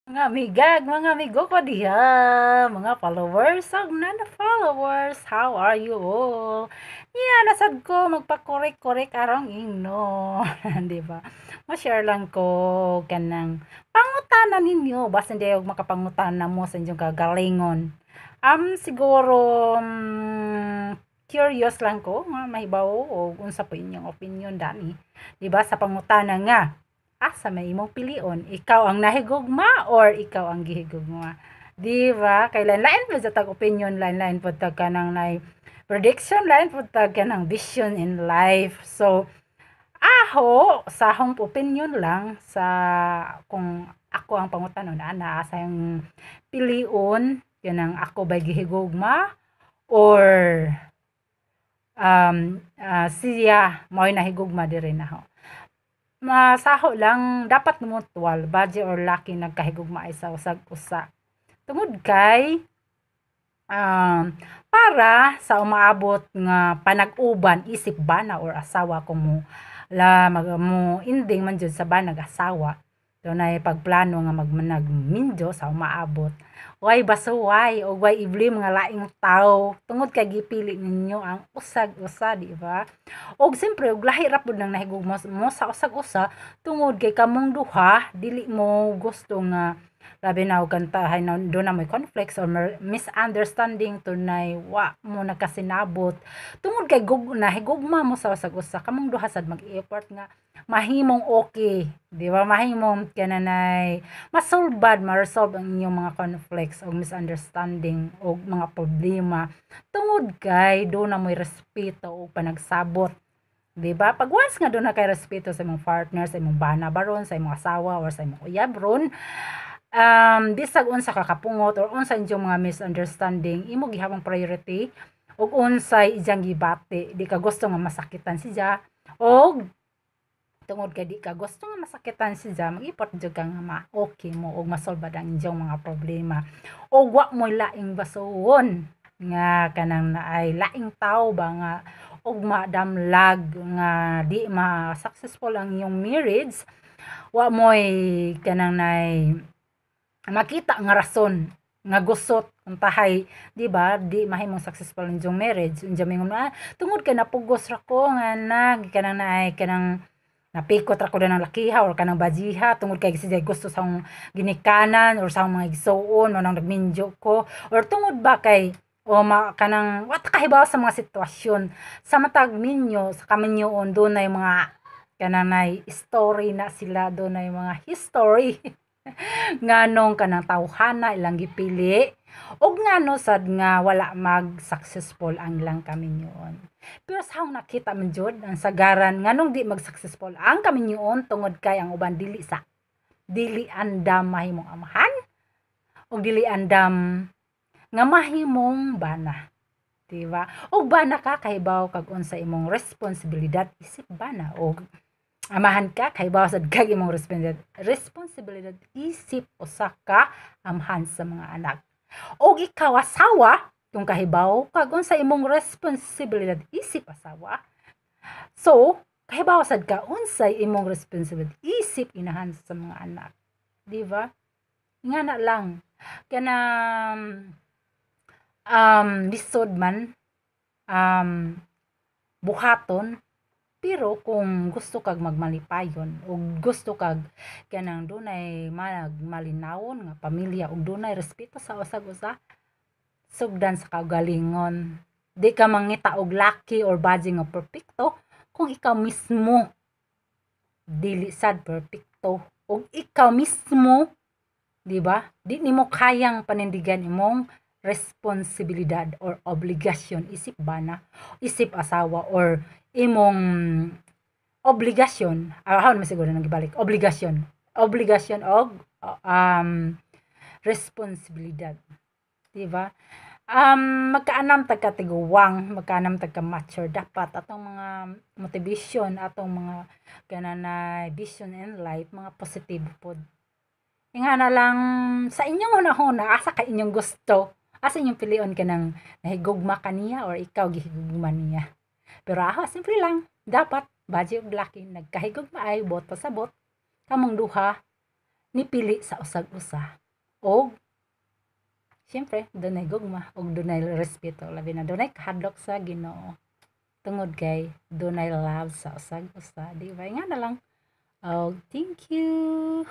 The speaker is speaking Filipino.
Mga amigag, mga amigo ko diha, mga followers, ug non-followers, how are you all? Yeah, nasad ko magpakorek-korek arong ingno, di ba? Ma-share lang ko kanang pangutana ninyo, basta hindi ako makapangutana mo sa inyong kagalingon. Siguro, curious lang ko, nga mahibaw o unsa po inyong opinion dani. Di ba sa pangutana nga, asa may imong pilion, ikaw ang nahigugma or ikaw ang gihigugma, di ba? Kay lain-lain po sa tag opinion, lain-lain po tag kanang nay prediction, lain po tag kanang vision in life. So aho sa akong opinion lang, sa kung ako ang pangutanon ana asa yung pilion kanang ako ba gihigugma or siya mo'y nahigugma diri na. Masaho lang dapat mutual, budget or lucky nagkahigugma ay sa usag usa. Tungod kay para sa umaabot nga panag-uban isip bana or asawa ko mo mo ending man jud sa banag asawa. Dunay pagplano nga magmanagminjo sa umaabot. Way basuway o way ibli mga laing tao tungod kay gipili ninyo ang usag-usa, di ba? Og siyempre og lahi ra pud nang nahigugma mo sa usag-usa tungod kay kamong duha dili mo gusto nga labi na og kantahay na do na may conflicts or misunderstanding tunay wa mo nakasinabot tungod kay nahigugma mo sa usag-usa kamong duha sad mag-effort nga mahimong okay, di ba? Mahimong kananay masolbad, ma-resolve ang inyong mga conflicts o misunderstanding o mga problema tungod kay do na mo'y respeto o panagsabot. Di ba? Pag once nga do na kay respeto sa imong partner, sa imong bana baron, sa imong asawa or sa imong uyab ron, bisag unsa ka kapungot or unsa inyong mga misunderstanding, imo gihabang priority ug unsay ijang gibati, di ka gusto nga masakitan siya og tungod kay di ka gusto nga masakitan siya, mag-ipot jud ka nga ma-okay mo ug masolba ang inyong mga problema. Og wa mo laing basuhon nga kanang naay laing tao ba nga og madamlag nga di ma-successful ang iyong marriage, wa mo'y kanang nay makita nga rason nga gusot untahay, di ba? Di mahimong successful ang inyong marriage. Unsa mingon tungod kay napugos ra ko nga nag kanang naay kanang napikot ra ko ng lakiha or kanang bajiha tungod kay siya gusto sa akong ginikanan or sa akong mga igsuon o nang nagminjo ko or tungod ba kay o kanang wat kahibaw sa mga sitwasyon sa matag minyo sa kaminyoon do na mga kanang nay story na sila, do na mga history nganong kanang tawhana ilang gipili ug ngano sad nga wala mag successful ang ilang kaminyoon. Pero sa akong nakita man jud ang sagaran nganong di mag successful ang kaminyoon tungod kay ang uban dili andam mahimong amahan ug dili andam nga mahimong bana, di ba? Og bana ka kahibaw kag unsa imong responsibilidad isip bana og amahan ka kahibaw sad kag imong responsibilidad isip usa ka amahan sa mga anak. Og ikaw asawa kung kahibaw kag unsa imong responsibilidad isip asawa, so kahibaw sad ka unsay imong responsibilidad isip inahan sa mga anak, di ba? Ingana lang kanang lisod man buhaton, pero kung gusto kag magmalipayon o gusto kag kanang dunay malinawon nga pamilya ug dunay respeto sa usag-usa, sugdan sa kaugalingon. Di ka mangita og lucky or badging nga perpekto kung ikaw mismo dili sad perpekto ug ikaw mismo, di ba? Di nimo kayang panindigan imong responsibilidad or obligasyon isip bana, isip asawa or imong obligasyon, how naman siguro nang gibalik, obligasyon og responsibilidad, di ba? Magkaanam tagka tiguwang, magkaanam tagka mature dapat atong mga motivation, atong mga kananay vision in life, mga positive pod. Ingana lang sa inyong hunahuna asa ka inyong gusto, asa inyong pilion kanang nahigugma ka niya or ikaw gihigugma niya. Pero ako simple lang, dapat budget og laki nagkahigugma ay bot pasabot kamong duha nipili sa usag-usa. Og siyempre dunay gugma og dunay respeto, labi na dunay kahadlok sa Ginoo. Tungod kay dunay love sa usag-usa, di ba? Nga na lang. Oh, thank you.